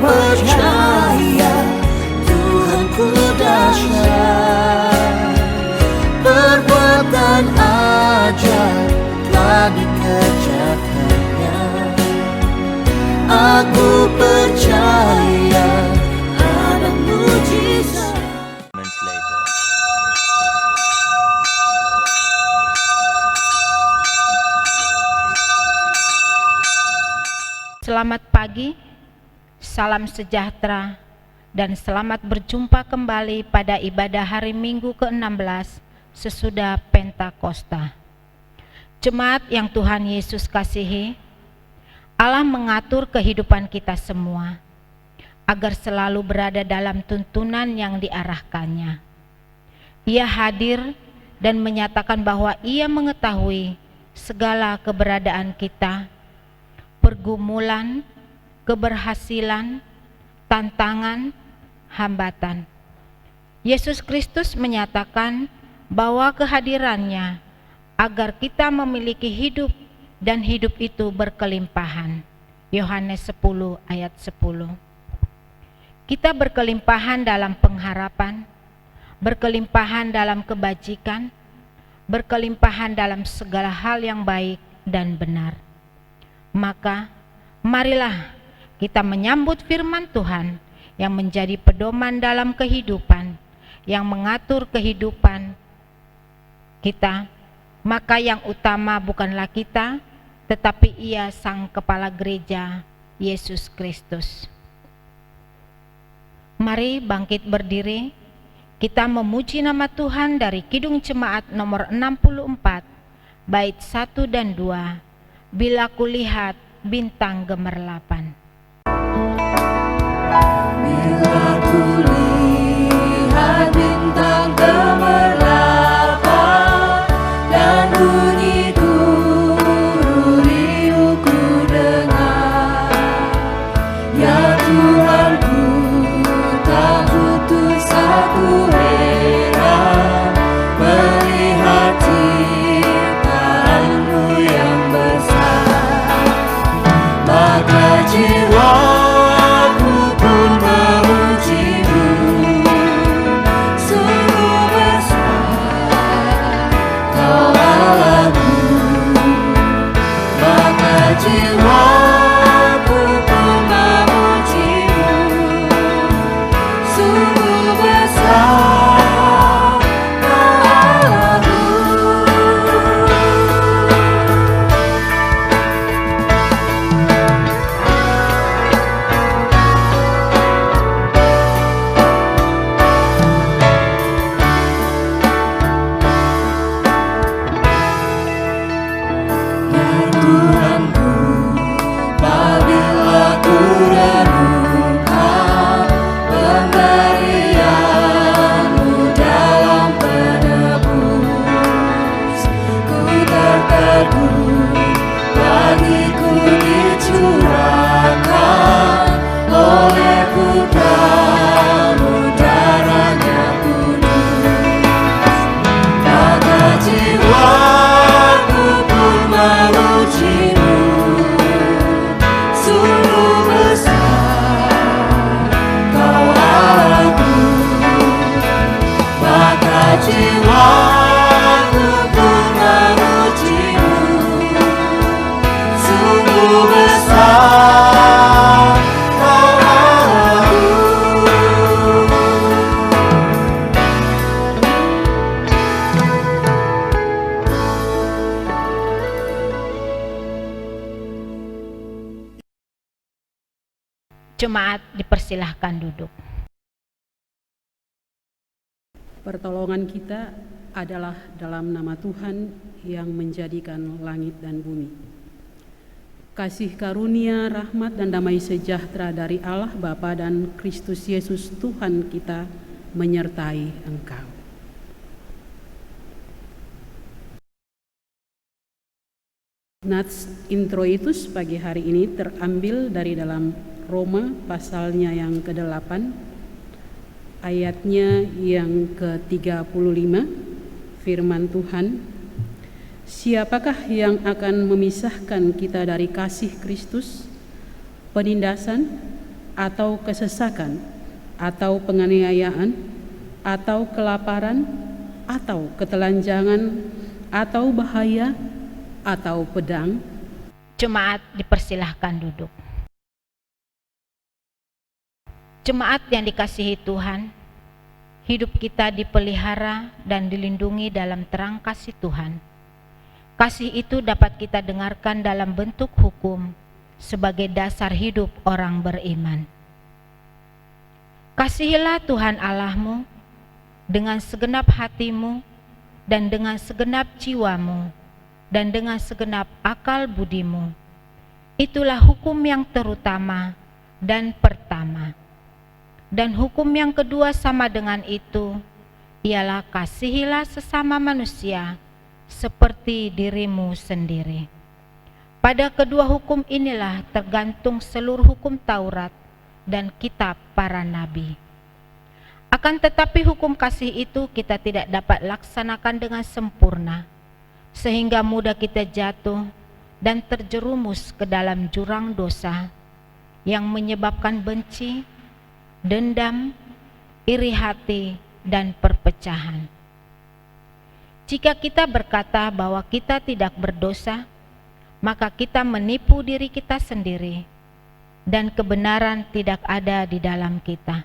percaya Tuhanku dahsyat, perbuatan ajaib telah dikerjakannya. Aku percaya ada mujizat. Selamat pagi, salam sejahtera, dan selamat berjumpa kembali pada ibadah hari Minggu ke-16 sesudah Pentakosta. Jemaat yang Tuhan Yesus kasihi, Allah mengatur kehidupan kita semua agar selalu berada dalam tuntunan yang diarahkannya. Ia hadir dan menyatakan bahwa Ia mengetahui segala keberadaan kita, pergumulan, keberhasilan, tantangan, hambatan. Yesus Kristus menyatakan bahwa kehadirannya agar kita memiliki hidup dan hidup itu berkelimpahan. Yohanes 10 ayat 10. Kita berkelimpahan dalam pengharapan, berkelimpahan dalam kebajikan, berkelimpahan dalam segala hal yang baik dan benar. Maka marilah kita menyambut firman Tuhan yang menjadi pedoman dalam kehidupan, yang mengatur kehidupan kita. Maka yang utama bukanlah kita, tetapi Ia Sang Kepala Gereja, Yesus Kristus. Mari bangkit berdiri, kita memuji nama Tuhan dari Kidung Jemaat nomor 64, bait 1 dan 2. Bila kulihat bintang gemerlapan. Bila kulihat bintang gemerlapan dan bunyi guru riuh ku dengar, ya Tuhanku, tak putus aku heran melihat ciptaanmu yang besar. Maka jiwaku pun memujimu, sungguh besar Kau Allahku. Maka jiwaku pun memujimu, sungguh besar Kau Allahku. Tuhanku, apabila ku renungkan pemberian-Mu dalam penebus, ku tertegun bagiku dicurahkan oleh putra-Mu darahnya kudus. Maka jiwaku pun memujimu, sungguh besar Kau Allahku. Maka jiwaku pun memujimu, sungguh besar Kau Allahku. Jemaat dipersilahkan duduk. Pertolongan kita adalah dalam nama Tuhan yang menjadikan langit dan bumi. Kasih karunia, rahmat dan damai sejahtera dari Allah Bapa dan Kristus Yesus Tuhan kita menyertai engkau. Nats intro itu pagi hari ini terambil dari dalam Roma pasalnya yang ke-8, ayatnya yang ke-35, firman Tuhan, siapakah yang akan memisahkan kita dari kasih Kristus? Penindasan atau kesesakan, atau penganiayaan, atau kelaparan, atau ketelanjangan, atau bahaya, atau pedang. Jemaat dipersilahkan duduk. Jemaat yang dikasihi Tuhan, hidup kita dipelihara dan dilindungi dalam terang kasih Tuhan. Kasih itu dapat kita dengarkan dalam bentuk hukum sebagai dasar hidup orang beriman. Kasihilah Tuhan Allahmu dengan segenap hatimu dan dengan segenap jiwamu dan dengan segenap akal budimu. Itulah hukum yang terutama dan pertama. Dan hukum yang kedua sama dengan itu, ialah kasihilah sesama manusia seperti dirimu sendiri. Pada kedua hukum inilah tergantung seluruh hukum Taurat dan kitab para nabi. Akan tetapi hukum kasih itu kita tidak dapat laksanakan dengan sempurna, sehingga mudah kita jatuh dan terjerumus ke dalam jurang dosa yang menyebabkan benci, dendam, iri hati, dan perpecahan. Jika kita berkata bahwa kita tidak berdosa, maka kita menipu diri kita sendiri, dan kebenaran tidak ada di dalam kita.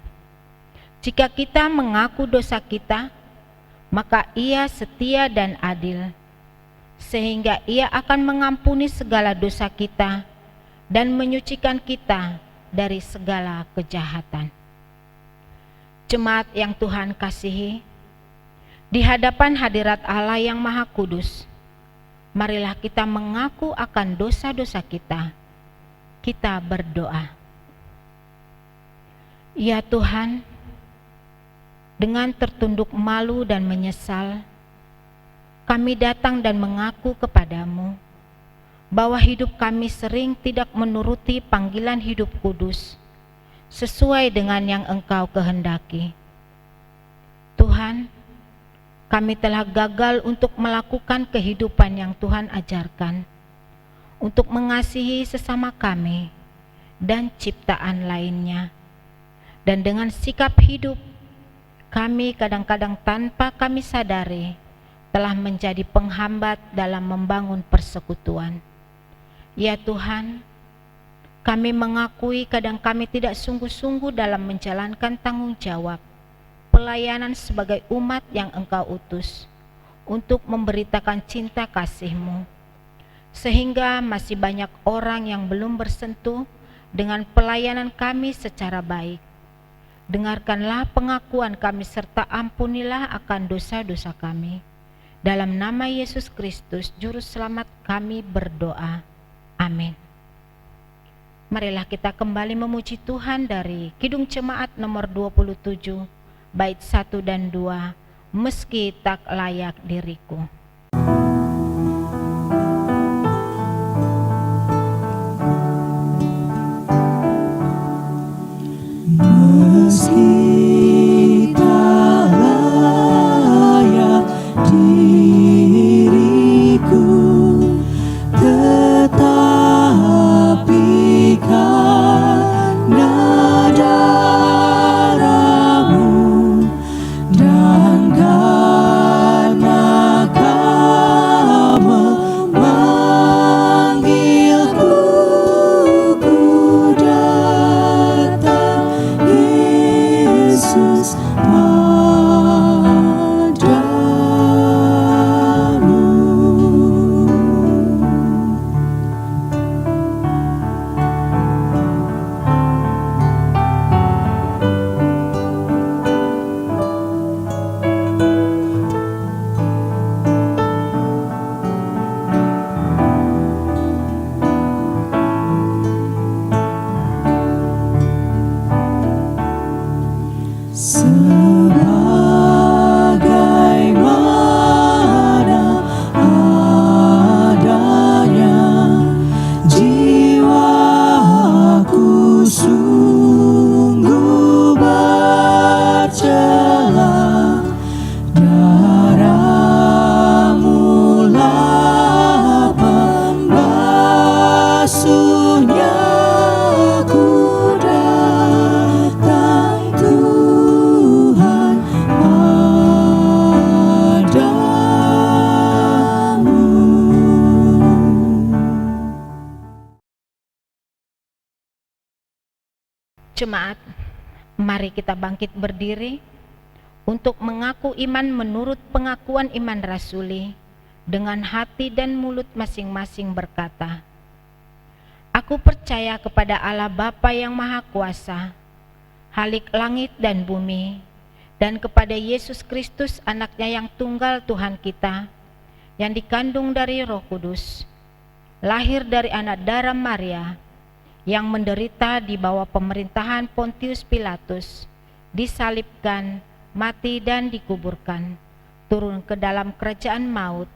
Jika kita mengaku dosa kita, maka Ia setia dan adil, sehingga Ia akan mengampuni segala dosa kita dan menyucikan kita dari segala kejahatan. Jemaat yang Tuhan kasihi, di hadapan hadirat Allah yang Maha Kudus, marilah kita mengaku akan dosa-dosa kita. Kita berdoa. Ya Tuhan, dengan tertunduk malu dan menyesal, kami datang dan mengaku kepadamu bahwa hidup kami sering tidak menuruti panggilan hidup kudus sesuai dengan yang Engkau kehendaki. Tuhan, kami telah gagal untuk melakukan kehidupan yang Tuhan ajarkan, untuk mengasihi sesama kami dan ciptaan lainnya. Dan dengan sikap hidup, kami kadang-kadang tanpa kami sadari telah menjadi penghambat dalam membangun persekutuan. Ya Tuhan, kami mengakui kadang kami tidak sungguh-sungguh dalam menjalankan tanggung jawab pelayanan sebagai umat yang Engkau utus untuk memberitakan cinta kasih-Mu, sehingga masih banyak orang yang belum bersentuh dengan pelayanan kami secara baik. Dengarkanlah pengakuan kami serta ampunilah akan dosa-dosa kami. Dalam nama Yesus Kristus, Juru Selamat kami berdoa. Amin. Marilah kita kembali memuji Tuhan dari Kidung Jemaat nomor 27, bait 1 dan 2, meski tak layak diriku. Meski tak layak diriku, tetapi karena darah-Mu dan karena Jemaat, mari kita bangkit berdiri untuk mengaku iman menurut pengakuan iman rasuli dengan hati dan mulut masing-masing berkata, "Aku percaya kepada Allah Bapa yang Maha Kuasa, Khalik langit dan bumi, dan kepada Yesus Kristus anaknya yang tunggal Tuhan kita, yang dikandung dari Roh Kudus, lahir dari anak darah Maria, yang menderita di bawah pemerintahan Pontius Pilatus, disalibkan, mati dan dikuburkan, turun ke dalam kerajaan maut,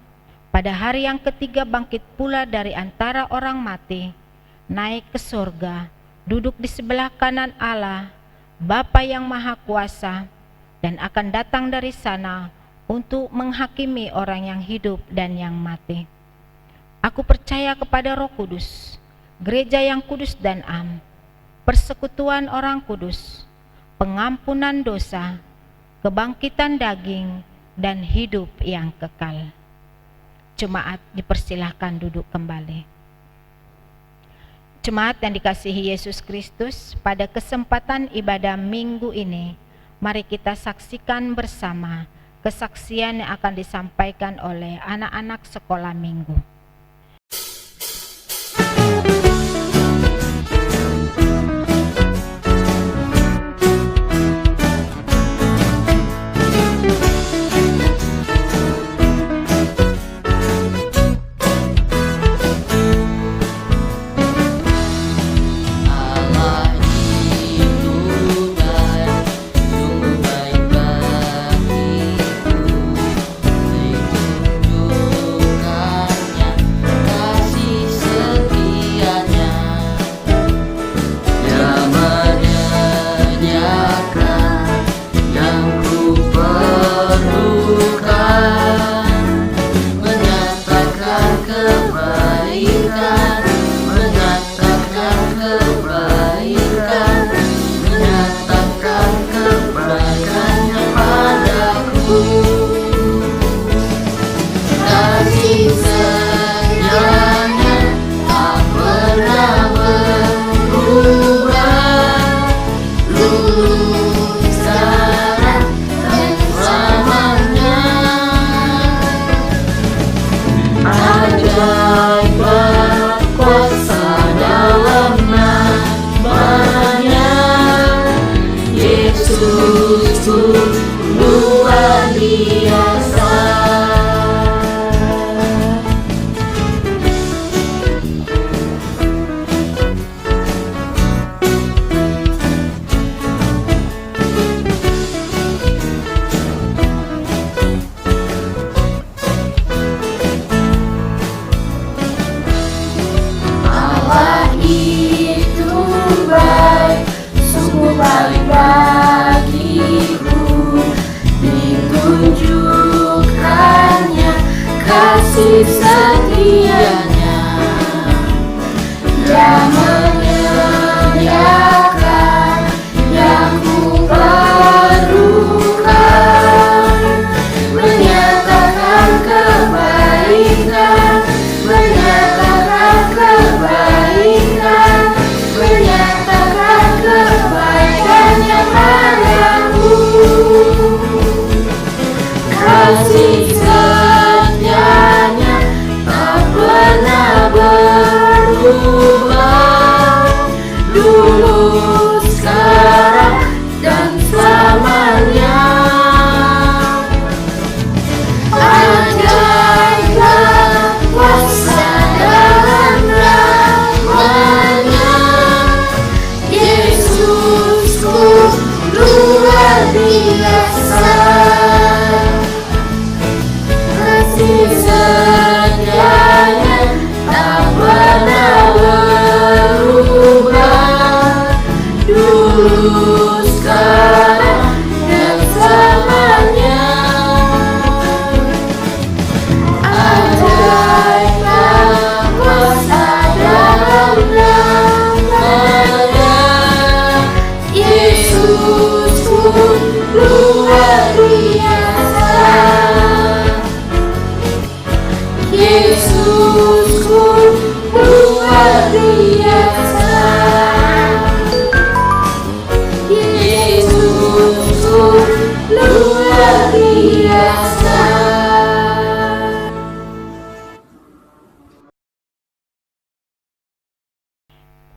pada hari yang ketiga bangkit pula dari antara orang mati, naik ke surga, duduk di sebelah kanan Allah, Bapa yang Maha Kuasa, dan akan datang dari sana untuk menghakimi orang yang hidup dan yang mati. Aku percaya kepada Roh Kudus, gereja yang kudus dan am, persekutuan orang kudus, pengampunan dosa, kebangkitan daging, dan hidup yang kekal." Jemaat dipersilahkan duduk kembali. Jemaat yang dikasihi Yesus Kristus, pada kesempatan ibadah minggu ini, mari kita saksikan bersama kesaksian yang akan disampaikan oleh anak-anak sekolah minggu.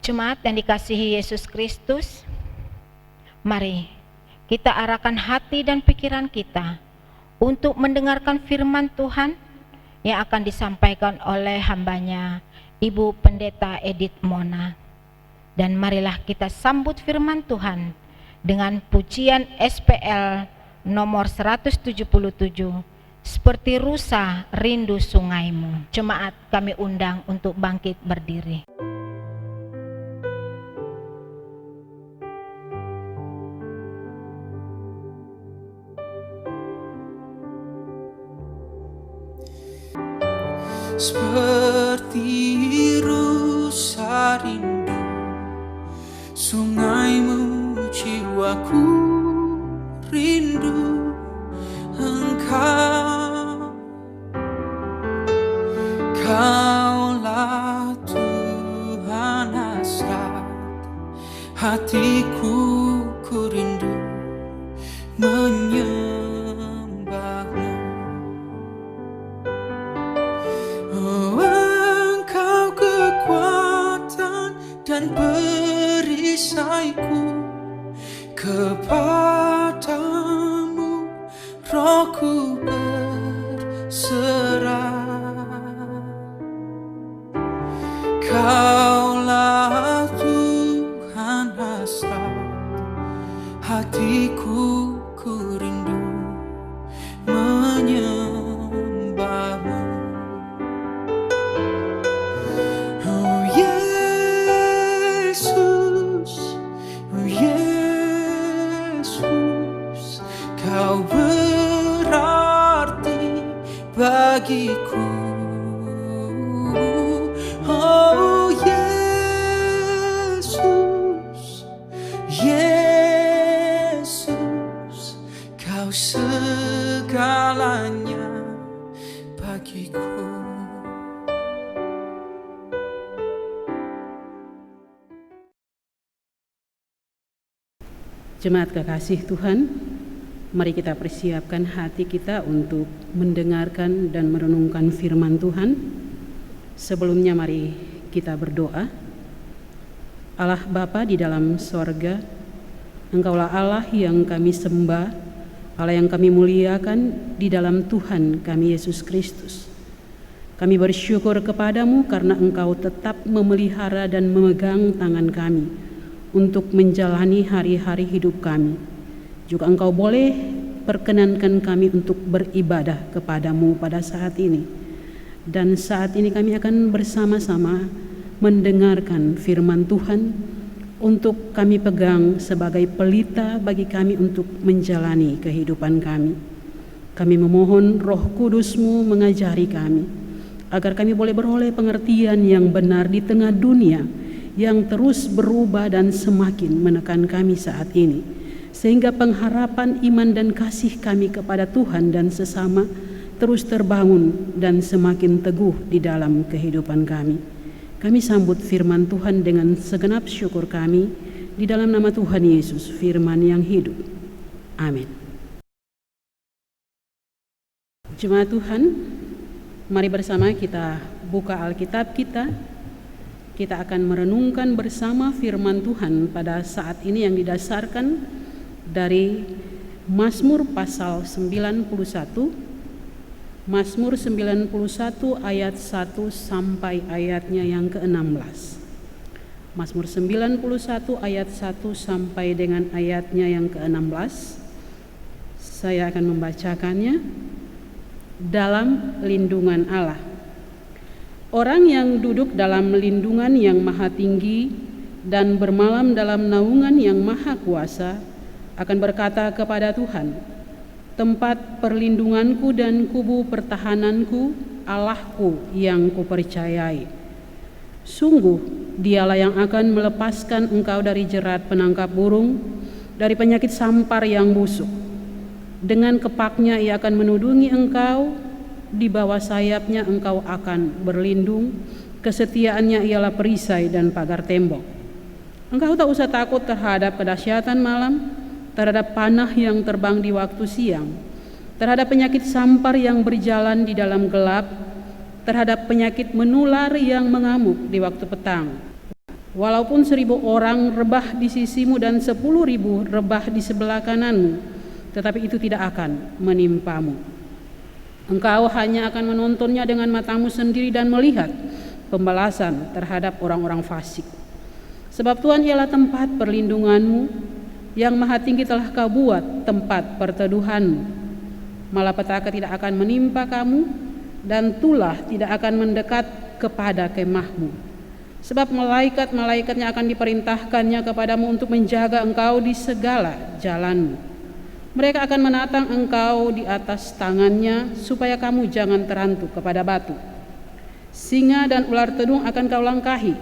Jemaat yang dikasihi Yesus Kristus, mari kita arahkan hati dan pikiran kita untuk mendengarkan firman Tuhan yang akan disampaikan oleh hambanya Ibu Pendeta Edith Mona. Dan marilah kita sambut firman Tuhan dengan pujian SPL nomor 177, Seperti Rusa Rindu Sungaimu. Jemaat kami undang untuk bangkit berdiri. Seperti rusa rindu sungaimu, jiwaku rindu Engkau. Kaulah Tuhan hasrat hatiku, ku rindu menyembahmu. Oh, Engkau kekuatan dan perisaiku, kepadamu rohku berserah. Kaulah Tuhan hasrat hatiku, ku rindu menyembahmu. Oh Yesus, oh Yesus, Kau berarti bagiku. Oh Yesus, Yesus, Kau segalanya bagiku. Jemaat kekasih Tuhan, mari kita persiapkan hati kita untuk mendengarkan dan merenungkan firman Tuhan. Sebelumnya mari kita berdoa. Allah Bapa di dalam sorga, Engkaulah Allah yang kami sembah, Allah yang kami muliakan di dalam Tuhan kami Yesus Kristus. Kami bersyukur kepadamu karena Engkau tetap memelihara dan memegang tangan kami untuk menjalani hari-hari hidup kami. Juga Engkau boleh perkenankan kami untuk beribadah kepadamu pada saat ini. Dan saat ini kami akan bersama-sama mendengarkan firman Tuhan untuk kami pegang sebagai pelita bagi kami untuk menjalani kehidupan kami. Kami memohon Roh Kudus-Mu mengajari kami, agar kami boleh beroleh pengertian yang benar di tengah dunia yang terus berubah dan semakin menekan kami saat ini, sehingga pengharapan iman dan kasih kami kepada Tuhan dan sesama terus terbangun dan semakin teguh di dalam kehidupan kami. Kami sambut firman Tuhan dengan segenap syukur kami di dalam nama Tuhan Yesus, firman yang hidup. Amin. Jemaat Tuhan, mari bersama kita buka Alkitab kita. Kita akan merenungkan bersama firman Tuhan pada saat ini yang didasarkan dari Mazmur pasal 91, Mazmur 91 ayat 1 sampai ayatnya yang ke-16. Mazmur 91 ayat 1 sampai dengan ayatnya yang ke-16. Saya akan membacakannya. Dalam lindungan Allah. Orang yang duduk dalam lindungan yang maha tinggi dan bermalam dalam naungan yang maha kuasa akan berkata kepada Tuhan, tempat perlindunganku dan kubu pertahananku, Allahku yang kupercayai. Sungguh dialah yang akan melepaskan engkau dari jerat penangkap burung, dari penyakit sampar yang busuk. Dengan kepaknya ia akan menudungi engkau, di bawah sayapnya engkau akan berlindung, kesetiaannya ialah perisai dan pagar tembok. Engkau tak usah takut terhadap kedahsyatan malam, terhadap panah yang terbang di waktu siang, terhadap penyakit sampar yang berjalan di dalam gelap, terhadap penyakit menular yang mengamuk di waktu petang. Walaupun 1.000 orang rebah di sisimu dan 10.000 rebah di sebelah kananmu, tetapi itu tidak akan menimpamu. Engkau hanya akan menontonnya dengan matamu sendiri dan melihat pembalasan terhadap orang-orang fasik. Sebab Tuhan ialah tempat perlindunganmu, yang Maha Tinggi telah kau buat tempat perteduhanmu. Malapetaka tidak akan menimpa kamu, dan tulah tidak akan mendekat kepada kemahmu. Sebab malaikat-malaikatnya akan diperintahkannya kepadamu untuk menjaga engkau di segala jalanmu. Mereka akan menatang engkau di atas tangannya, supaya kamu jangan terantuk kepada batu. Singa dan ular tedung akan kau langkahi.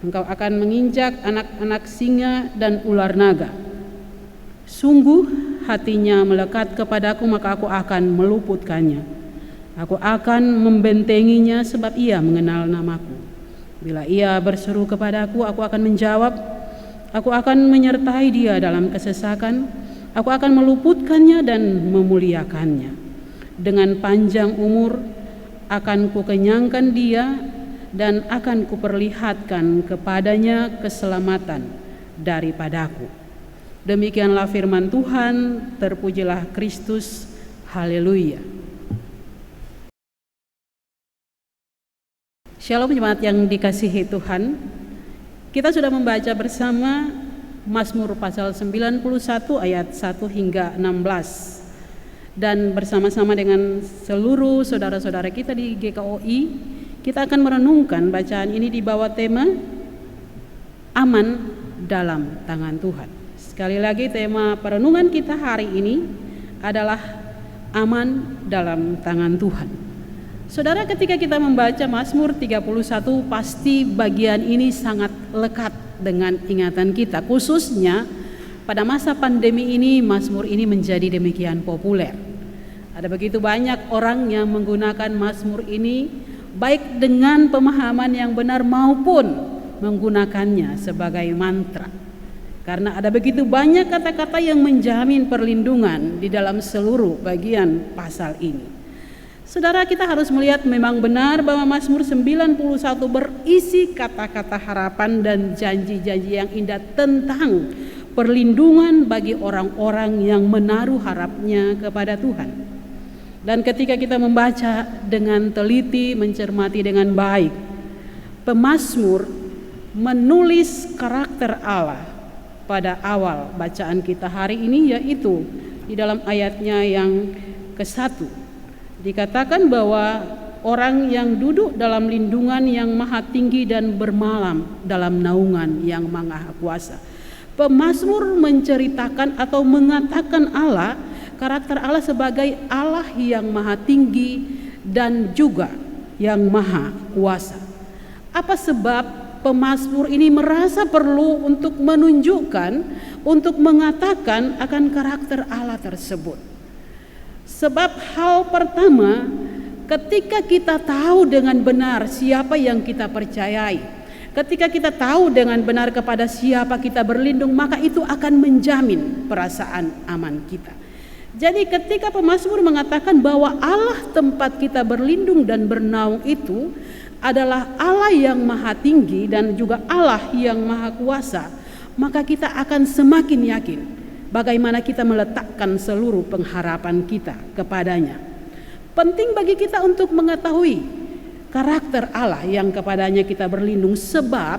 Engkau akan menginjak anak-anak singa dan ular naga. Sungguh hatinya melekat kepadaku, maka aku akan meluputkannya. Aku akan membentenginya, sebab ia mengenal namaku. Bila ia berseru kepadaku, aku akan menjawab. Aku akan menyertai dia dalam kesesakan. Aku akan meluputkannya dan memuliakannya. Dengan panjang umur akan kukenyangkan dia, dan akan kuperlihatkan kepadanya keselamatan daripadaku. Demikianlah firman Tuhan. Terpujilah Kristus. Haleluya. Shalom jemaat yang dikasihi Tuhan. Kita sudah membaca bersama Mazmur pasal 91 ayat 1 hingga 16. Dan bersama-sama dengan seluruh saudara-saudara kita di GKOI, kita akan merenungkan bacaan ini di bawah tema Aman dalam Tangan Tuhan. Sekali lagi, tema perenungan kita hari ini adalah Aman dalam Tangan Tuhan. Saudara, ketika kita membaca Mazmur 31, pasti bagian ini sangat lekat dengan ingatan kita. Khususnya pada masa pandemi ini, Mazmur ini menjadi demikian populer. Ada begitu banyak orang yang menggunakan Mazmur ini baik dengan pemahaman yang benar maupun menggunakannya sebagai mantra. Karena ada begitu banyak kata-kata yang menjamin perlindungan di dalam seluruh bagian pasal ini. Saudara, kita harus melihat memang benar bahwa Mazmur 91 berisi kata-kata harapan dan janji-janji yang indah tentang perlindungan bagi orang-orang yang menaruh harapnya kepada Tuhan. Dan ketika kita membaca dengan teliti, mencermati dengan baik, pemazmur menulis karakter Allah pada awal bacaan kita hari ini, yaitu di dalam ayatnya yang ke-1. Dikatakan bahwa orang yang duduk dalam lindungan yang maha tinggi dan bermalam dalam naungan yang maha kuasa. Pemazmur menceritakan atau mengatakan Allah, karakter Allah sebagai Allah yang maha tinggi dan juga yang maha kuasa. Apa sebab pemazmur ini merasa perlu untuk menunjukkan, untuk mengatakan akan karakter Allah tersebut? Sebab hal pertama, ketika kita tahu dengan benar siapa yang kita percayai, ketika kita tahu dengan benar kepada siapa kita berlindung, maka itu akan menjamin perasaan aman kita. Jadi ketika pemazmur mengatakan bahwa Allah tempat kita berlindung dan bernaung itu adalah Allah yang maha tinggi dan juga Allah yang maha kuasa, maka kita akan semakin yakin bagaimana kita meletakkan seluruh pengharapan kita kepadanya. Penting bagi kita untuk mengetahui karakter Allah yang kepadanya kita berlindung, sebab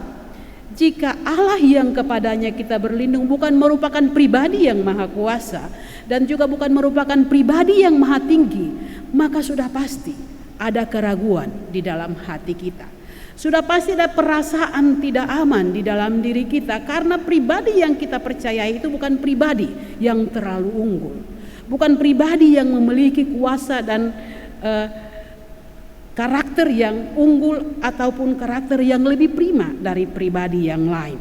jika Allah yang kepadanya kita berlindung bukan merupakan pribadi yang maha kuasa dan juga bukan merupakan pribadi yang maha tinggi, maka sudah pasti ada keraguan di dalam hati kita. Sudah pasti ada perasaan tidak aman di dalam diri kita, karena pribadi yang kita percayai itu bukan pribadi yang terlalu unggul, bukan pribadi yang memiliki kuasa dan karakter yang unggul ataupun karakter yang lebih prima dari pribadi yang lain.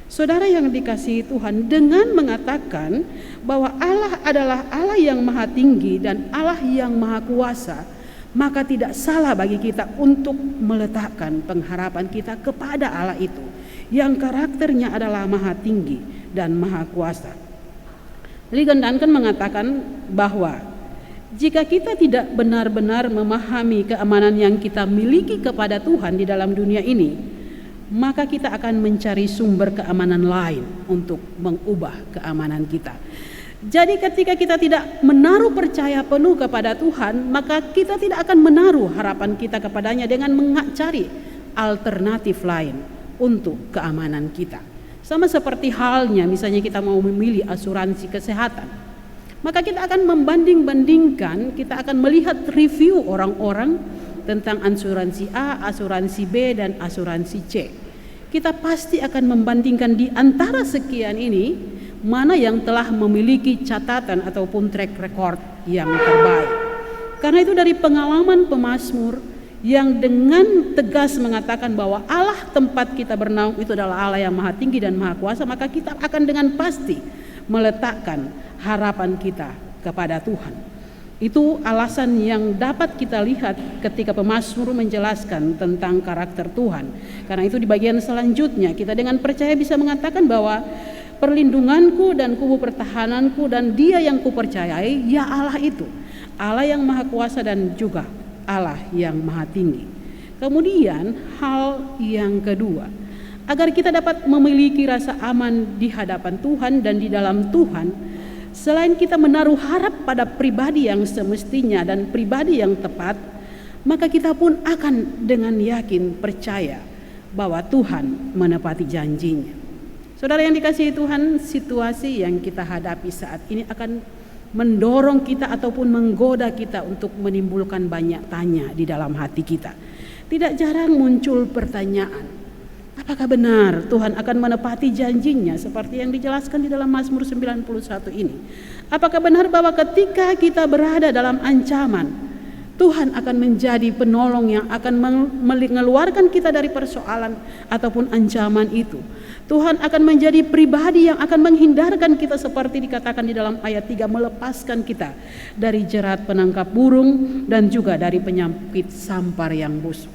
Saudara yang dikasihi Tuhan, dengan mengatakan bahwa Allah adalah Allah yang maha tinggi dan Allah yang maha kuasa, maka tidak salah bagi kita untuk meletakkan pengharapan kita kepada Allah itu, yang karakternya adalah maha tinggi dan maha kuasa. Ligon Duncan mengatakan bahwa jika kita tidak benar-benar memahami keamanan yang kita miliki kepada Tuhan di dalam dunia ini, maka kita akan mencari sumber keamanan lain untuk mengubah keamanan kita. Jadi ketika kita tidak menaruh percaya penuh kepada Tuhan, maka kita tidak akan menaruh harapan kita kepadanya dengan mencari alternatif lain untuk keamanan kita. Sama seperti halnya misalnya kita mau memilih asuransi kesehatan, maka kita akan membanding-bandingkan, kita akan melihat review orang-orang tentang asuransi A, asuransi B, dan asuransi C. Kita pasti akan membandingkan di antara sekian ini mana yang telah memiliki catatan ataupun track record yang terbaik. Karena itu dari pengalaman pemazmur yang dengan tegas mengatakan bahwa Allah tempat kita bernaung itu adalah Allah yang maha tinggi dan maha kuasa, maka kita akan dengan pasti meletakkan harapan kita kepada Tuhan. Itu alasan yang dapat kita lihat ketika pemazmur menjelaskan tentang karakter Tuhan. Karena itu di bagian selanjutnya kita dengan percaya bisa mengatakan bahwa perlindunganku dan kubu pertahananku dan Dia yang kupercayai, ya Allah itu, Allah yang maha kuasa dan juga Allah yang maha tinggi. Kemudian hal yang kedua, agar kita dapat memiliki rasa aman di hadapan Tuhan dan di dalam Tuhan, selain kita menaruh harap pada pribadi yang semestinya dan pribadi yang tepat, maka kita pun akan dengan yakin percaya bahwa Tuhan menepati janjinya. Saudara yang dikasihi Tuhan, situasi yang kita hadapi saat ini akan mendorong kita ataupun menggoda kita untuk menimbulkan banyak tanya di dalam hati kita. Tidak jarang muncul pertanyaan, apakah benar Tuhan akan menepati janjinya seperti yang dijelaskan di dalam Mazmur 91 ini? Apakah benar bahwa ketika kita berada dalam ancaman, Tuhan akan menjadi penolong yang akan mengeluarkan kita dari persoalan ataupun ancaman itu? Tuhan akan menjadi pribadi yang akan menghindarkan kita seperti dikatakan di dalam ayat 3, melepaskan kita dari jerat penangkap burung dan juga dari penyakit sampar yang busuk.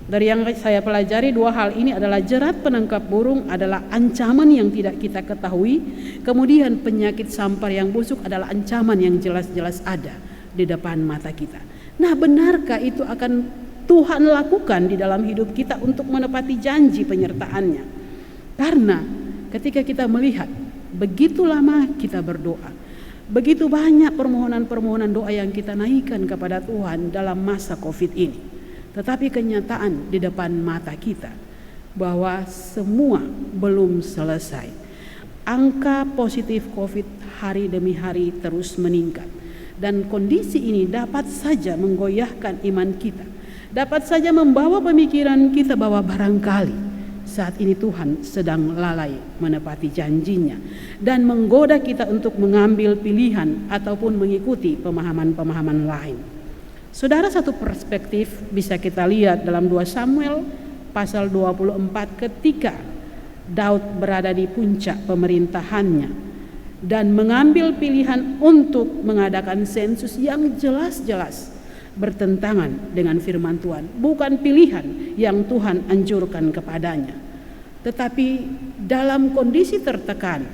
Dari yang saya pelajari, dua hal ini adalah jerat penangkap burung adalah ancaman yang tidak kita ketahui, kemudian penyakit sampar yang busuk adalah ancaman yang jelas-jelas ada di depan mata kita. Nah, benarkah itu akan Tuhan lakukan di dalam hidup kita untuk menepati janji penyertaannya? Karena ketika kita melihat begitu lama kita berdoa, begitu banyak permohonan-permohonan doa yang kita naikkan kepada Tuhan dalam masa COVID ini, tetapi kenyataan di depan mata kita bahwa semua belum selesai. Angka positif COVID hari demi hari terus meningkat, dan kondisi ini dapat saja menggoyahkan iman kita, dapat saja membawa pemikiran kita bahwa barangkali saat ini Tuhan sedang lalai menepati janjinya dan menggoda kita untuk mengambil pilihan ataupun mengikuti pemahaman-pemahaman lain. Saudara, satu perspektif bisa kita lihat dalam 2 Samuel pasal 24 ketika Daud berada di puncak pemerintahannya dan mengambil pilihan untuk mengadakan sensus yang jelas-jelas bertentangan dengan firman Tuhan, bukan pilihan yang Tuhan anjurkan kepadanya. Tetapi dalam kondisi tertekan,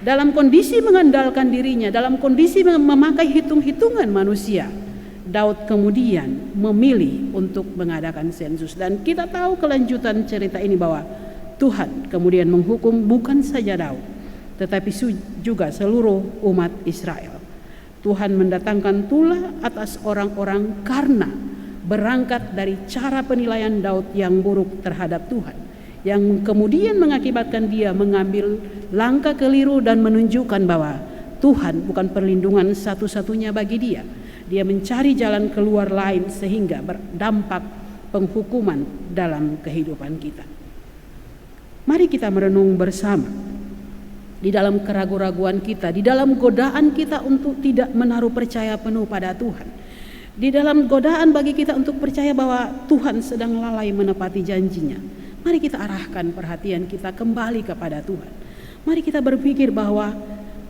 dalam kondisi mengandalkan dirinya, dalam kondisi memakai hitung-hitungan manusia, Daud kemudian memilih untuk mengadakan sensus. Dan kita tahu kelanjutan cerita ini bahwa Tuhan kemudian menghukum bukan saja Daud, tetapi juga seluruh umat Israel. Tuhan mendatangkan tulah atas orang-orang karena berangkat dari cara penilaian Daud yang buruk terhadap Tuhan, yang kemudian mengakibatkan dia mengambil langkah keliru dan menunjukkan bahwa Tuhan bukan perlindungan satu-satunya bagi dia. Dia mencari jalan keluar lain sehingga berdampak penghukuman dalam kehidupan kita. Mari kita merenung bersama. Di dalam keraguan-raguan kita, di dalam godaan kita untuk tidak menaruh percaya penuh pada Tuhan, di dalam godaan bagi kita untuk percaya bahwa Tuhan sedang lalai menepati janjinya, mari kita arahkan perhatian kita kembali kepada Tuhan. Mari kita berpikir bahwa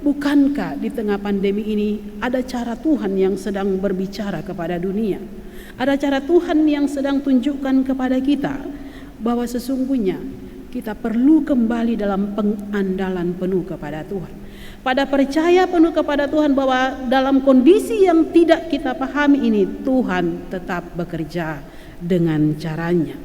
bukankah di tengah pandemi ini ada cara Tuhan yang sedang berbicara kepada dunia, ada cara Tuhan yang sedang tunjukkan kepada kita bahwa sesungguhnya kita perlu kembali dalam pengandalan penuh kepada Tuhan, pada percaya penuh kepada Tuhan bahwa dalam kondisi yang tidak kita pahami ini Tuhan tetap bekerja dengan caranya.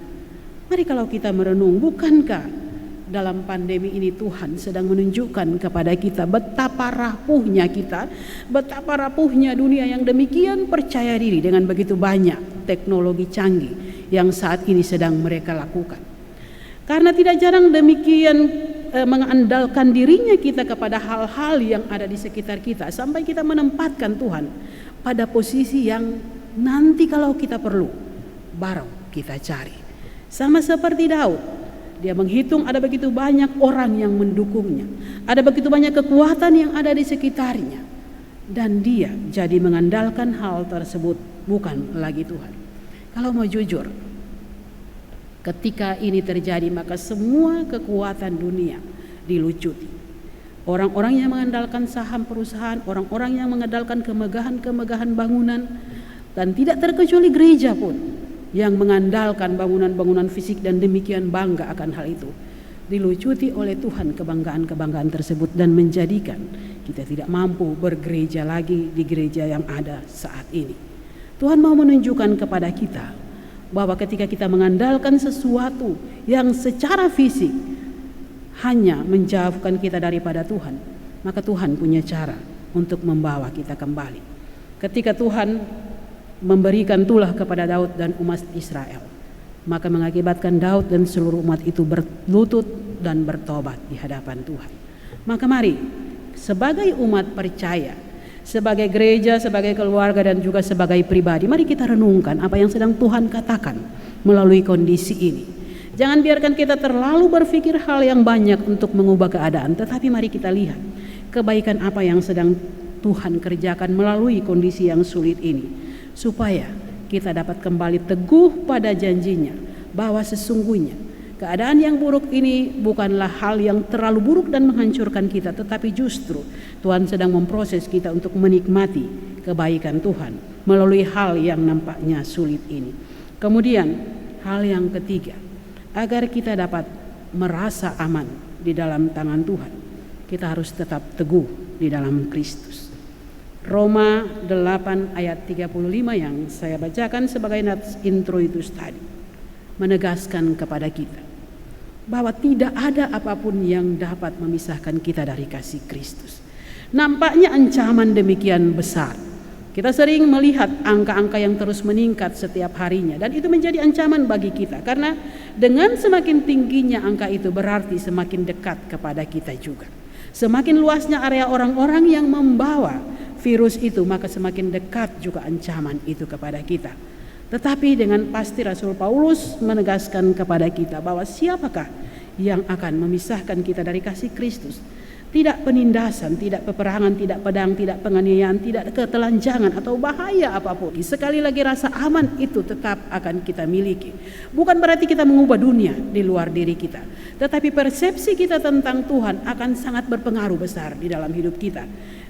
Mari kalau kita merenung, bukankah dalam pandemi ini Tuhan sedang menunjukkan kepada kita betapa rapuhnya kita, betapa rapuhnya dunia yang demikian percaya diri dengan begitu banyak teknologi canggih yang saat ini sedang mereka lakukan. Karena tidak jarang demikian mengandalkan dirinya kita kepada hal-hal yang ada di sekitar kita, sampai kita menempatkan Tuhan pada posisi yang nanti kalau kita perlu baru kita cari. Sama seperti Daud, dia menghitung ada begitu banyak orang yang mendukungnya, ada begitu banyak kekuatan yang ada di sekitarnya, dan dia jadi mengandalkan hal tersebut, bukan lagi Tuhan. Kalau mau jujur, ketika ini terjadi maka semua kekuatan dunia dilucuti. Orang-orang yang mengandalkan saham perusahaan, orang-orang yang mengandalkan kemegahan-kemegahan bangunan, dan tidak terkecuali gereja pun yang mengandalkan bangunan-bangunan fisik dan demikian bangga akan hal itu, dilucuti oleh Tuhan kebanggaan-kebanggaan tersebut dan menjadikan kita tidak mampu bergereja lagi di gereja yang ada saat ini. Tuhan mau menunjukkan kepada kita bahwa ketika kita mengandalkan sesuatu yang secara fisik hanya menjauhkan kita daripada Tuhan, maka Tuhan punya cara untuk membawa kita kembali. Ketika Tuhan memberikan tulah kepada Daud dan umat Israel, maka mengakibatkan Daud dan seluruh umat itu berlutut dan bertobat di hadapan Tuhan. Maka mari sebagai umat percaya, sebagai gereja, sebagai keluarga dan juga sebagai pribadi, mari kita renungkan apa yang sedang Tuhan katakan melalui kondisi ini. Jangan biarkan kita terlalu berpikir hal yang banyak untuk mengubah keadaan, tetapi mari kita lihat kebaikan apa yang sedang Tuhan kerjakan melalui kondisi yang sulit ini, supaya kita dapat kembali teguh pada janjinya bahwa sesungguhnya keadaan yang buruk ini bukanlah hal yang terlalu buruk dan menghancurkan kita, tetapi justru Tuhan sedang memproses kita untuk menikmati kebaikan Tuhan melalui hal yang nampaknya sulit ini. Kemudian hal yang ketiga, agar kita dapat merasa aman di dalam tangan Tuhan, kita harus tetap teguh di dalam Kristus. Roma 8 ayat 35 yang saya bacakan sebagai nats intro itu tadi menegaskan kepada kita bahwa tidak ada apapun yang dapat memisahkan kita dari kasih Kristus. Nampaknya ancaman demikian besar. Kita sering melihat angka-angka yang terus meningkat setiap harinya, dan itu menjadi ancaman bagi kita, karena dengan semakin tingginya angka itu berarti semakin dekat kepada kita juga. Semakin luasnya area orang-orang yang membawa virus itu, maka semakin dekat juga ancaman itu kepada kita. Tetapi dengan pasti Rasul Paulus menegaskan kepada kita bahwa siapakah yang akan memisahkan kita dari kasih Kristus? Tidak penindasan, tidak peperangan, tidak pedang, tidak penganiayaan, tidak ketelanjangan atau bahaya apapun. Sekali lagi rasa aman itu tetap akan kita miliki. Bukan berarti kita mengubah dunia di luar diri kita, tetapi persepsi kita tentang Tuhan akan sangat berpengaruh besar di dalam hidup kita.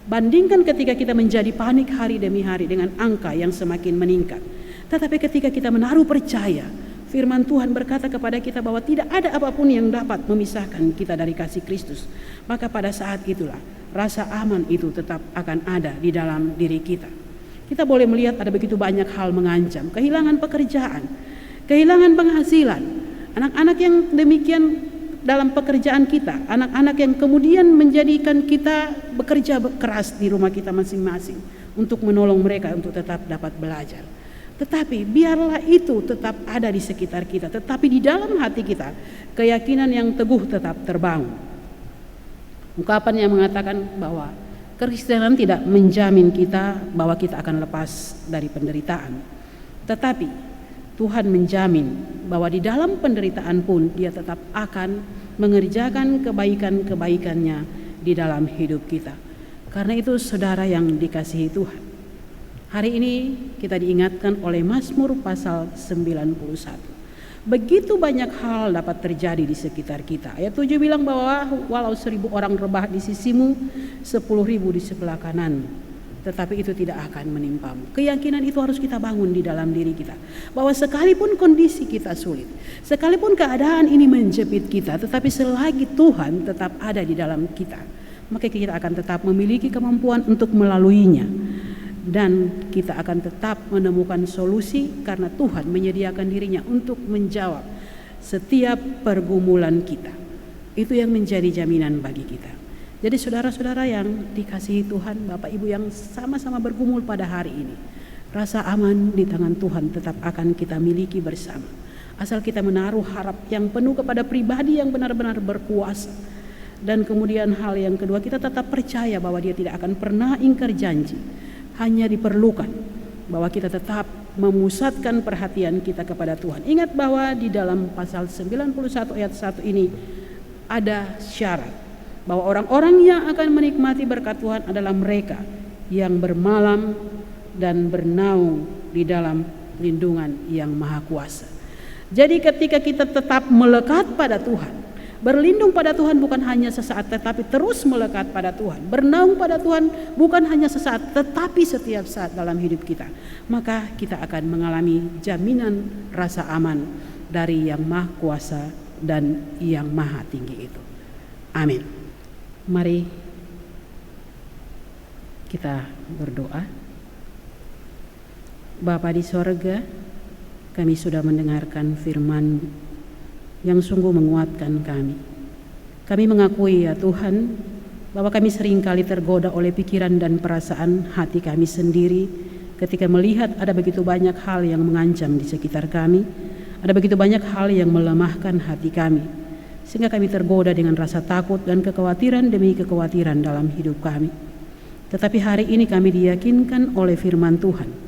Bandingkan ketika kita menjadi panik hari demi hari dengan angka yang semakin meningkat. Tetapi ketika kita menaruh percaya, firman Tuhan berkata kepada kita bahwa tidak ada apapun yang dapat memisahkan kita dari kasih Kristus. Maka pada saat itulah rasa aman itu tetap akan ada di dalam diri kita. Kita boleh melihat ada begitu banyak hal mengancam, kehilangan pekerjaan, kehilangan penghasilan, anak-anak yang demikian dalam pekerjaan kita, anak-anak yang kemudian menjadikan kita bekerja keras di rumah kita masing-masing untuk menolong mereka untuk tetap dapat belajar. Tetapi biarlah itu tetap ada di sekitar kita, tetapi di dalam hati kita keyakinan yang teguh tetap terbangun. Ungkapan yang mengatakan bahwa Kekristenan tidak menjamin kita bahwa kita akan lepas dari penderitaan, tetapi Tuhan menjamin bahwa di dalam penderitaan pun Dia tetap akan mengerjakan kebaikan-kebaikannya di dalam hidup kita. Karena itu saudara yang dikasihi Tuhan, hari ini kita diingatkan oleh Mazmur pasal 91. Begitu banyak hal dapat terjadi di sekitar kita. Ayat 7 bilang bahwa walau 1000 orang rebah di sisimu, 10.000 di sebelah kanan, tetapi itu tidak akan menimpamu. Keyakinan itu harus kita bangun di dalam diri kita, bahwa sekalipun kondisi kita sulit, sekalipun keadaan ini menjepit kita, tetapi selagi Tuhan tetap ada di dalam kita, maka kita akan tetap memiliki kemampuan untuk melaluinya. Dan kita akan tetap menemukan solusi karena Tuhan menyediakan dirinya untuk menjawab setiap pergumulan kita. Itu yang menjadi jaminan bagi kita. Jadi saudara-saudara yang dikasihi Tuhan, Bapak Ibu yang sama-sama bergumul pada hari ini, rasa aman di tangan Tuhan tetap akan kita miliki bersama. Asal kita menaruh harap yang penuh kepada pribadi yang benar-benar berkuasa. Dan kemudian hal yang kedua, kita tetap percaya bahwa Dia tidak akan pernah ingkar janji. Hanya diperlukan bahwa kita tetap memusatkan perhatian kita kepada Tuhan. Ingat bahwa di dalam pasal 91 ayat 1 ini ada syarat bahwa orang-orang yang akan menikmati berkat Tuhan adalah mereka yang bermalam dan bernaung di dalam lindungan yang maha kuasa. Jadi ketika kita tetap melekat pada Tuhan, berlindung pada Tuhan bukan hanya sesaat tetapi terus melekat pada Tuhan, bernaung pada Tuhan bukan hanya sesaat tetapi setiap saat dalam hidup kita, maka kita akan mengalami jaminan rasa aman dari yang maha kuasa dan yang maha tinggi itu. Amin. Mari kita berdoa. Bapa di sorga, kami sudah mendengarkan firman yang sungguh menguatkan kami. Kami mengakui ya Tuhan bahwa kami seringkali tergoda oleh pikiran dan perasaan hati kami sendiri ketika melihat ada begitu banyak hal yang mengancam di sekitar kami, ada begitu banyak hal yang melemahkan hati kami, sehingga kami tergoda dengan rasa takut dan kekhawatiran demi kekhawatiran dalam hidup kami. Tetapi hari ini kami diyakinkan oleh firman Tuhan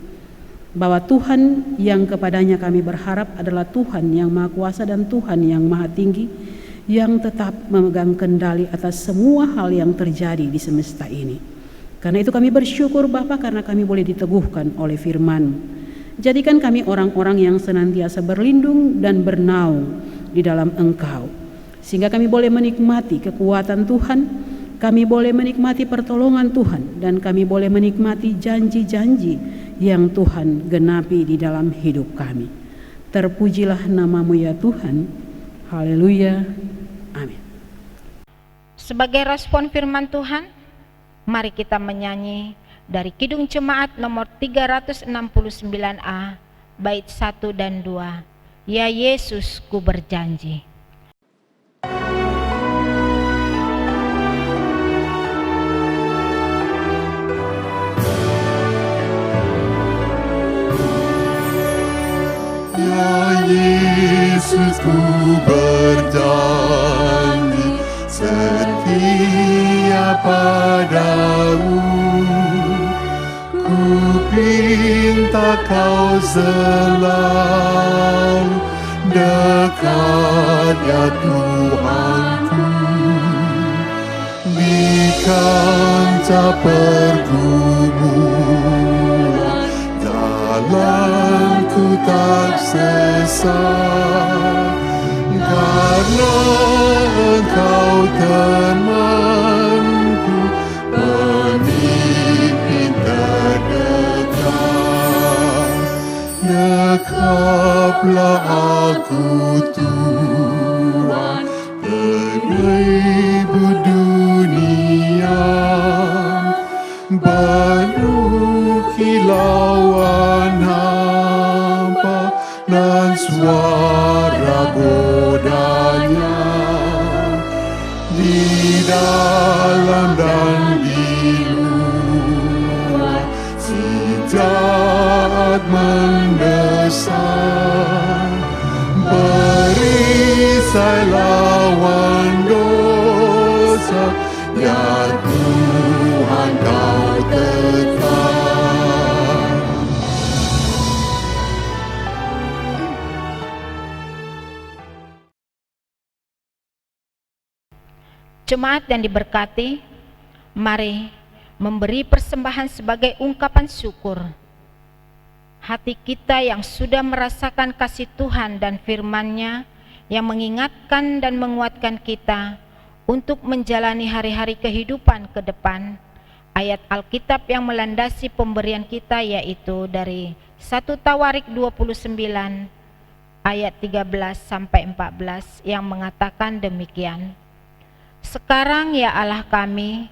bahwa Tuhan yang kepadanya kami berharap adalah Tuhan yang maha kuasa dan Tuhan yang maha tinggi, yang tetap memegang kendali atas semua hal yang terjadi di semesta ini. Karena itu kami bersyukur Bapa, karena kami boleh diteguhkan oleh firman-Mu. Jadikan kami orang-orang yang senantiasa berlindung dan bernaung di dalam Engkau, sehingga kami boleh menikmati kekuatan Tuhan, kami boleh menikmati pertolongan Tuhan, dan kami boleh menikmati janji-janji yang Tuhan genapi di dalam hidup kami. Terpujilah nama-Mu ya Tuhan. Haleluya. Amin. Sebagai respon firman Tuhan, mari kita menyanyi dari Kidung Jemaat nomor 369A, bait 1 dan 2. Ya Yesus, ku berjanji. Ya Yesus, ku berjanji setia padamu. Ku pinta Kau selalu dekat ya Tuhanku. Di kancah pergumulan jalanku tak sesat, karena Engkau temanku, pemimpin terdekat. Dekaplah aku Tuhan, peneribu dunia, baru kilauan hampa dan suara godanya, di dalam dan di luar si jahat mendesak. Berisai lawan dosa, ya Tuhan Kau tetap. Jemaat yang diberkati, mari memberi persembahan sebagai ungkapan syukur. Hati kita yang sudah merasakan kasih Tuhan dan firman-Nya yang mengingatkan dan menguatkan kita untuk menjalani hari-hari kehidupan ke depan. Ayat Alkitab yang melandasi pemberian kita yaitu dari 1 Tawarik 29 ayat 13 sampai 14 yang mengatakan demikian. Sekarang ya Allah kami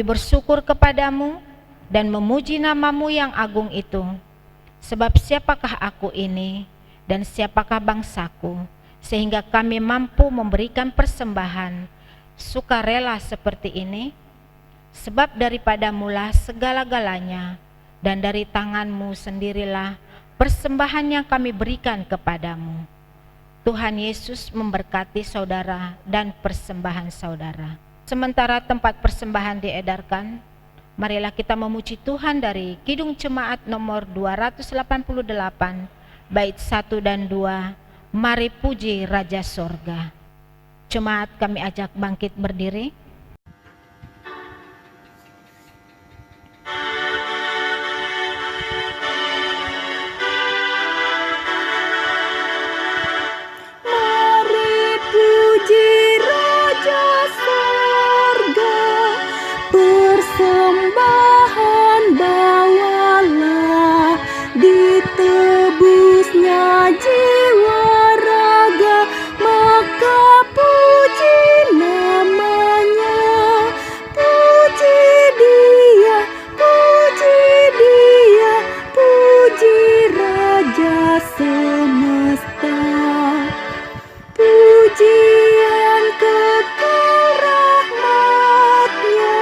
bersyukur kepadamu dan memuji nama-Mu yang agung itu. Sebab siapakah aku ini dan siapakah bangsaku, sehingga kami mampu memberikan persembahan sukarela seperti ini, sebab daripadamulah segala-galanya, dan dari tanganmu sendirilah persembahan yang kami berikan kepadamu. Tuhan Yesus memberkati saudara dan persembahan saudara. Sementara tempat persembahan diedarkan, marilah kita memuji Tuhan dari Kidung Jemaat nomor 288, bait 1 dan 2, Mari puji Raja Sorga. Jemaat kami ajak bangkit berdiri. Mari puji Raja Sorga, persembahan bawalah, ditebusnya jiwa raga, maka puji namanya. Puji dia, puji Raja semesta. Pujian kekal rahmat-Nya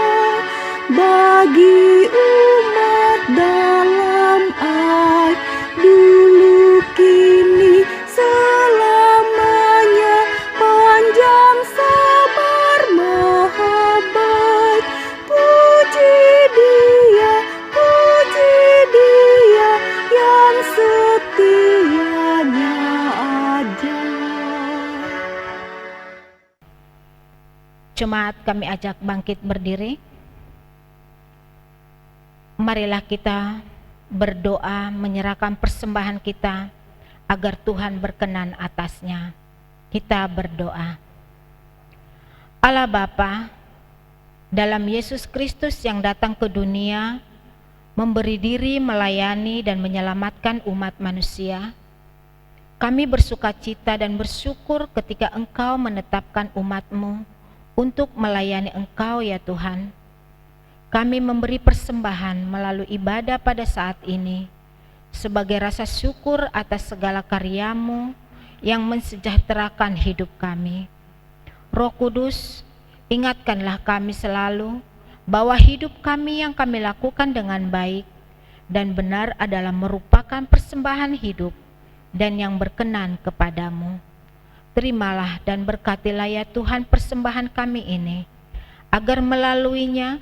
bagi umat dalam air, dulu kini selamanya, panjang sabar maha baik. Puji dia yang setianya ada. Jemaat kami ajak bangkit berdiri. Marilah kita berdoa menyerahkan persembahan kita agar Tuhan berkenan atasnya. Kita berdoa. Allah Bapa, dalam Yesus Kristus yang datang ke dunia, memberi diri melayani dan menyelamatkan umat manusia, kami bersukacita dan bersyukur ketika Engkau menetapkan umat-Mu untuk melayani Engkau ya Tuhan. Kami memberi persembahan melalui ibadah pada saat ini sebagai rasa syukur atas segala karya-Mu yang mensejahterakan hidup kami. Roh Kudus, ingatkanlah kami selalu bahwa hidup kami yang kami lakukan dengan baik dan benar adalah merupakan persembahan hidup dan yang berkenan kepadamu. Terimalah dan berkatilah ya Tuhan persembahan kami ini, agar melaluinya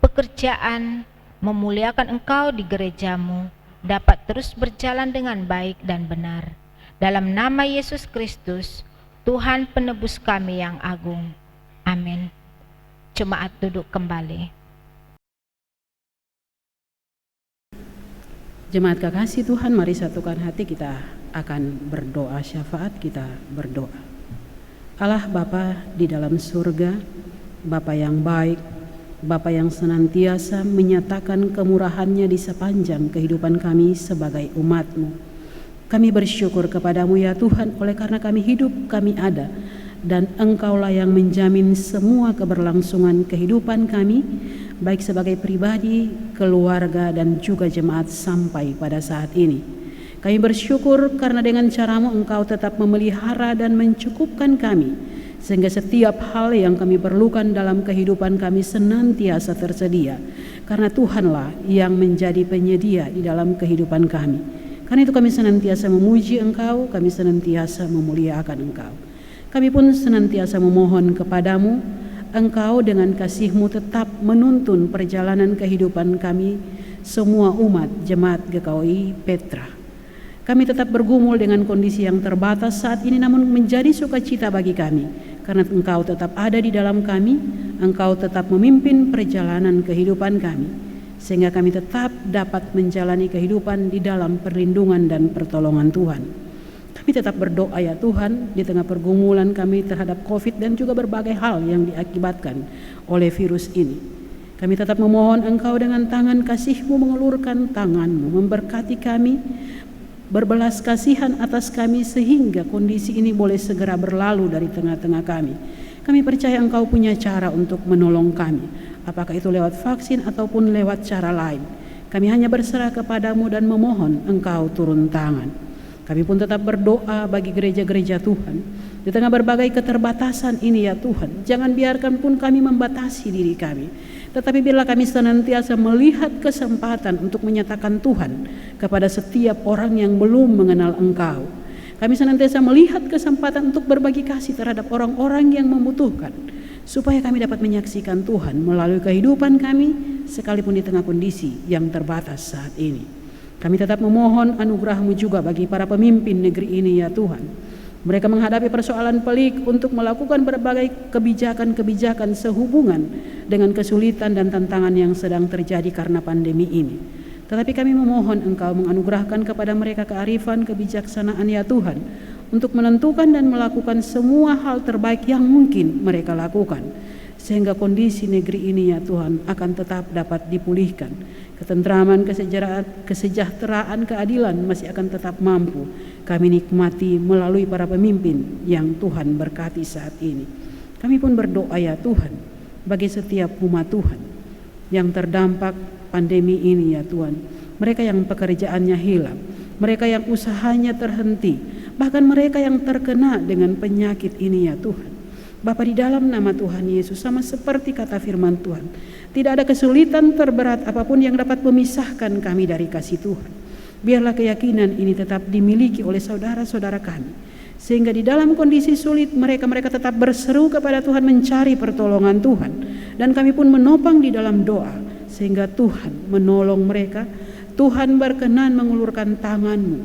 pekerjaan memuliakan Engkau di gereja-Mu dapat terus berjalan dengan baik dan benar. Dalam nama Yesus Kristus, Tuhan penebus kami yang agung. Amin. Jemaat duduk kembali. Jemaat kekasih Tuhan, mari satukan hati, kita akan berdoa syafaat. Kita berdoa. Allah Bapa di dalam surga, Bapa yang baik, Bapa yang senantiasa menyatakan kemurahan-Nya di sepanjang kehidupan kami sebagai umat-Mu. Kami bersyukur kepadamu ya Tuhan, oleh karena kami hidup, kami ada, dan Engkaulah yang menjamin semua keberlangsungan kehidupan kami, baik sebagai pribadi, keluarga, dan juga jemaat sampai pada saat ini. Kami bersyukur karena dengan cara-Mu Engkau tetap memelihara dan mencukupkan kami, sehingga setiap hal yang kami perlukan dalam kehidupan kami senantiasa tersedia, karena Tuhanlah yang menjadi penyedia di dalam kehidupan kami. Karena itu kami senantiasa memuji Engkau, kami senantiasa memuliakan Engkau. Kami pun senantiasa memohon kepadamu, Engkau dengan kasih-Mu tetap menuntun perjalanan kehidupan kami, semua umat jemaat GKI Petra. Kami tetap bergumul dengan kondisi yang terbatas saat ini, namun menjadi sukacita bagi kami, karena Engkau tetap ada di dalam kami, Engkau tetap memimpin perjalanan kehidupan kami, sehingga kami tetap dapat menjalani kehidupan di dalam perlindungan dan pertolongan Tuhan. Kami tetap berdoa ya Tuhan, di tengah pergumulan kami terhadap COVID dan juga berbagai hal yang diakibatkan oleh virus ini. Kami tetap memohon Engkau dengan tangan kasih-Mu mengulurkan tangan-Mu, memberkati kami, berbelas kasihan atas kami sehingga kondisi ini boleh segera berlalu dari tengah-tengah kami. Kami percaya Engkau punya cara untuk menolong kami, apakah itu lewat vaksin ataupun lewat cara lain. Kami hanya berserah kepadamu dan memohon Engkau turun tangan. Kami pun tetap berdoa bagi gereja-gereja Tuhan. Di tengah berbagai keterbatasan ini ya Tuhan, jangan biarkan pun kami membatasi diri kami. Tetapi biarlah kami senantiasa melihat kesempatan untuk menyatakan Tuhan kepada setiap orang yang belum mengenal Engkau. Kami senantiasa melihat kesempatan untuk berbagi kasih terhadap orang-orang yang membutuhkan, supaya kami dapat menyaksikan Tuhan melalui kehidupan kami sekalipun di tengah kondisi yang terbatas saat ini. Kami tetap memohon anugerah-Mu juga bagi para pemimpin negeri ini ya Tuhan. Mereka menghadapi persoalan pelik untuk melakukan berbagai kebijakan-kebijakan sehubungan dengan kesulitan dan tantangan yang sedang terjadi karena pandemi ini. Tetapi kami memohon Engkau menganugerahkan kepada mereka kearifan, kebijaksanaan ya Tuhan, untuk menentukan dan melakukan semua hal terbaik yang mungkin mereka lakukan, sehingga kondisi negeri ini ya Tuhan akan tetap dapat dipulihkan. Ketentraman, kesejahteraan, keadilan masih akan tetap mampu kami nikmati melalui para pemimpin yang Tuhan berkati saat ini. Kami pun berdoa ya Tuhan bagi setiap umat Tuhan yang terdampak pandemi ini ya Tuhan. Mereka yang pekerjaannya hilang, mereka yang usahanya terhenti, bahkan mereka yang terkena dengan penyakit ini ya Tuhan. Bapa, di dalam nama Tuhan Yesus, sama seperti kata firman Tuhan, tidak ada kesulitan terberat apapun yang dapat memisahkan kami dari kasih Tuhan. Biarlah keyakinan ini tetap dimiliki oleh saudara-saudara kami, sehingga di dalam kondisi sulit mereka tetap berseru kepada Tuhan, mencari pertolongan Tuhan, dan kami pun menopang di dalam doa sehingga Tuhan menolong mereka. Tuhan berkenan mengulurkan tangan-Mu,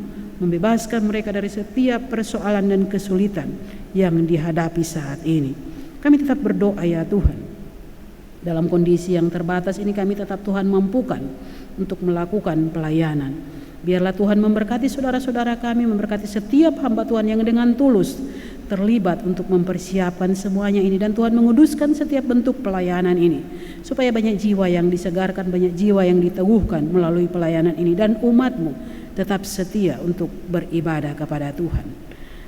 membebaskan mereka dari setiap persoalan dan kesulitan yang dihadapi saat ini. Kami tetap berdoa ya Tuhan, dalam kondisi yang terbatas ini kami tetap Tuhan mampukan untuk melakukan pelayanan. Biarlah Tuhan memberkati saudara-saudara kami, memberkati setiap hamba Tuhan yang dengan tulus terlibat untuk mempersiapkan semuanya ini, dan Tuhan menguduskan setiap bentuk pelayanan ini, supaya banyak jiwa yang disegarkan, banyak jiwa yang diteguhkan melalui pelayanan ini, dan umat-Mu tetap setia untuk beribadah kepada Tuhan.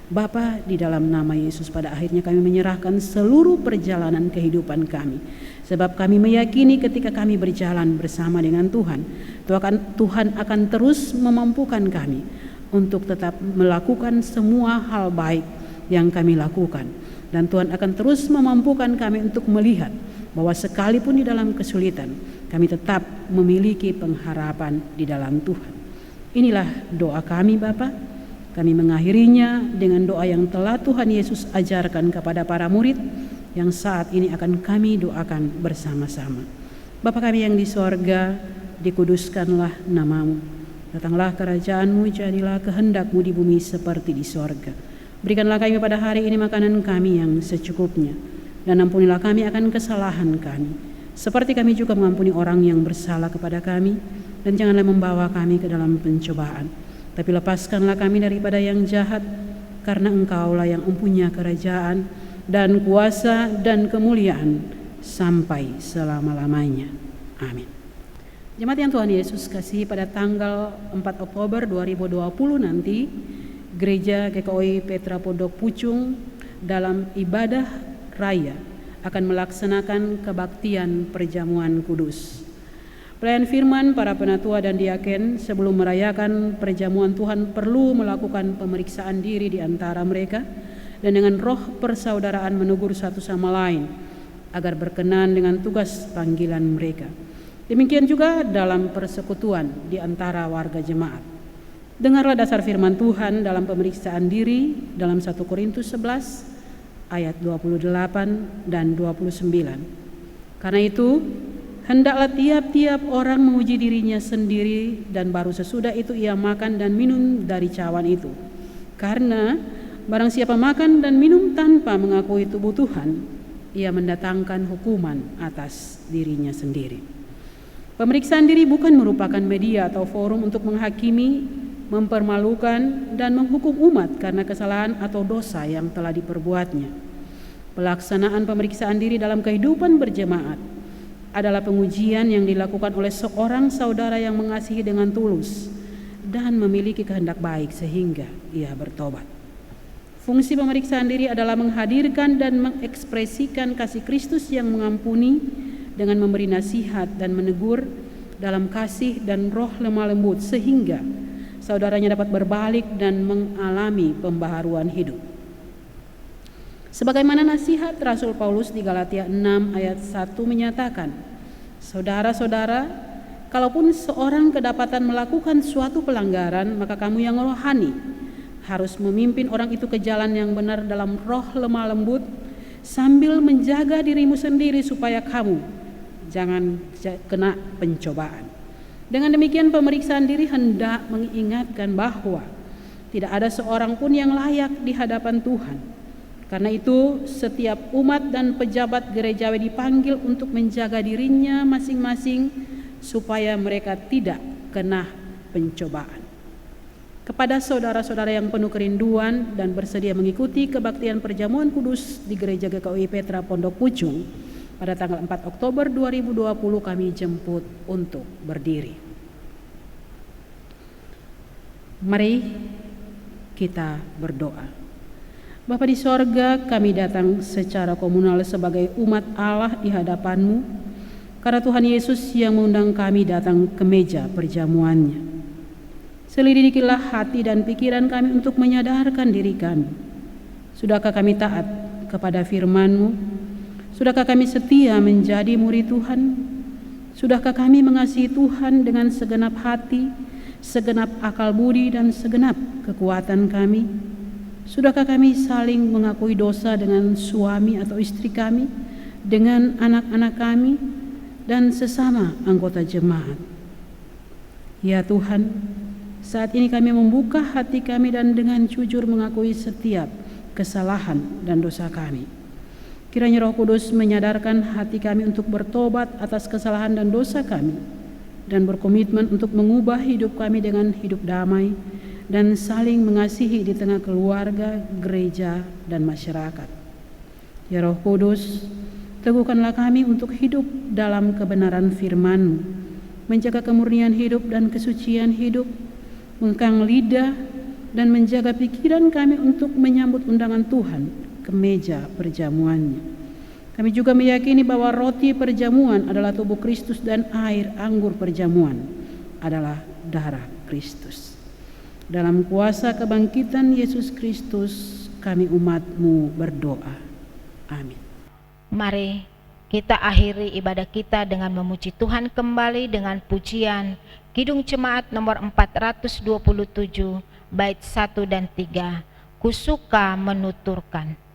Bapa, di dalam nama Yesus pada akhirnya kami menyerahkan seluruh perjalanan kehidupan kami, sebab kami meyakini ketika kami berjalan bersama dengan Tuhan, Tuhan akan terus memampukan kami untuk tetap melakukan semua hal baik yang kami lakukan, dan Tuhan akan terus memampukan kami untuk melihat bahwa sekalipun di dalam kesulitan kami tetap memiliki pengharapan di dalam Tuhan. Inilah doa kami Bapa. Kami mengakhirinya dengan doa yang telah Tuhan Yesus ajarkan kepada para murid, yang saat ini akan kami doakan bersama-sama. Bapa kami yang di sorga, dikuduskanlah nama-Mu. Datanglah kerajaan-Mu, jadilah kehendak-Mu di bumi seperti di sorga. Berikanlah kami pada hari ini makanan kami yang secukupnya, dan ampunilah kami akan kesalahan kami, seperti kami juga mengampuni orang yang bersalah kepada kami. Dan janganlah membawa kami ke dalam pencobaan, tapi lepaskanlah kami daripada yang jahat, karena Engkaulah yang mempunyai kerajaan dan kuasa dan kemuliaan sampai selama-lamanya. Amin. Jemaat yang Tuhan Yesus kasihi, pada tanggal 4 Oktober 2020 nanti Gereja GKOI Petra Pondok Pucung dalam ibadah raya akan melaksanakan kebaktian perjamuan kudus. Pelayan firman, para penatua dan diaken sebelum merayakan perjamuan Tuhan perlu melakukan pemeriksaan diri di antara mereka, dan dengan roh persaudaraan menegur satu sama lain agar berkenan dengan tugas panggilan mereka. Demikian juga dalam persekutuan di antara warga jemaat. Dengarlah dasar firman Tuhan dalam pemeriksaan diri dalam 1 Korintus 11 ayat 28 dan 29. Karena itu, hendaklah tiap-tiap orang menguji dirinya sendiri, dan baru sesudah itu ia makan dan minum dari cawan itu. Karena barang siapa makan dan minum tanpa mengakui tubuh Tuhan, ia mendatangkan hukuman atas dirinya sendiri. Pemeriksaan diri bukan merupakan media atau forum untuk menghakimi, mempermalukan, dan menghukum umat karena kesalahan atau dosa yang telah diperbuatnya. Pelaksanaan pemeriksaan diri dalam kehidupan berjemaat adalah pengujian yang dilakukan oleh seorang saudara yang mengasihi dengan tulus dan memiliki kehendak baik sehingga ia bertobat. Fungsi pemeriksaan diri adalah menghadirkan dan mengekspresikan kasih Kristus yang mengampuni dengan memberi nasihat dan menegur dalam kasih dan roh lemah lembut, sehingga saudaranya dapat berbalik dan mengalami pembaharuan hidup. Sebagaimana nasihat Rasul Paulus di Galatia 6 ayat 1 menyatakan, saudara-saudara, kalaupun seorang kedapatan melakukan suatu pelanggaran, maka kamu yang rohani harus memimpin orang itu ke jalan yang benar dalam roh lemah lembut, sambil menjaga dirimu sendiri supaya kamu jangan kena pencobaan. Dengan demikian pemeriksaan diri hendak mengingatkan bahwa tidak ada seorang pun yang layak di hadapan Tuhan. Karena itu setiap umat dan pejabat gerejawi dipanggil untuk menjaga dirinya masing-masing supaya mereka tidak kena pencobaan. Kepada saudara-saudara yang penuh kerinduan dan bersedia mengikuti kebaktian perjamuan kudus di Gereja GKUI Petra Pondok Pucung pada tanggal 4 Oktober 2020 kami jemput untuk berdiri. Mari kita berdoa. Bapa di sorga, kami datang secara komunal sebagai umat Allah di hadapan-Mu, karena Tuhan Yesus yang mengundang kami datang ke meja perjamuannya. Selidikilah hati dan pikiran kami untuk menyadarkan diri kami. Sudahkah kami taat kepada firman-Mu? Sudahkah kami setia menjadi murid Tuhan? Sudahkah kami mengasihi Tuhan dengan segenap hati, segenap akal budi dan segenap kekuatan kami? Sudahkah kami saling mengakui dosa dengan suami atau istri kami, dengan anak-anak kami, dan sesama anggota jemaat? Ya Tuhan, saat ini kami membuka hati kami dan dengan jujur mengakui setiap kesalahan dan dosa kami. Kiranya Roh Kudus menyadarkan hati kami untuk bertobat atas kesalahan dan dosa kami, dan berkomitmen untuk mengubah hidup kami dengan hidup damai dan saling mengasihi di tengah keluarga, gereja, dan masyarakat. Ya Roh Kudus, teguhkanlah kami untuk hidup dalam kebenaran firman-Mu, menjaga kemurnian hidup dan kesucian hidup, mengekang lidah, dan menjaga pikiran kami untuk menyambut undangan Tuhan ke meja perjamuannya. Kami juga meyakini bahwa roti perjamuan adalah tubuh Kristus dan air anggur perjamuan adalah darah Kristus. Dalam kuasa kebangkitan Yesus Kristus, kami umat-Mu berdoa. Amin. Mari kita akhiri ibadah kita dengan memuji Tuhan kembali dengan pujian Kidung Jemaat nomor 427, bait 1 dan 3. Kusuka menuturkan.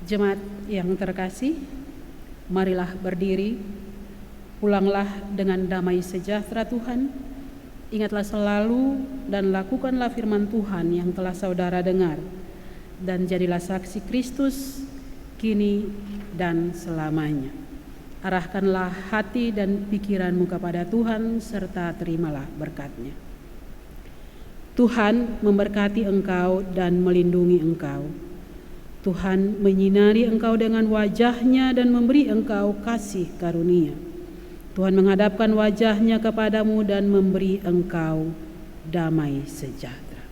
Jemaat yang terkasih, marilah berdiri, pulanglah dengan damai sejahtera Tuhan. Ingatlah selalu dan lakukanlah firman Tuhan yang telah saudara dengar, dan jadilah saksi Kristus kini dan selamanya. Arahkanlah hati dan pikiranmu kepada Tuhan serta terimalah berkat-Nya. Tuhan memberkati engkau dan melindungi engkau. Tuhan menyinari engkau dengan wajah-Nya dan memberi engkau kasih karunia. Tuhan menghadapkan wajah-Nya kepadamu dan memberi engkau damai sejahtera.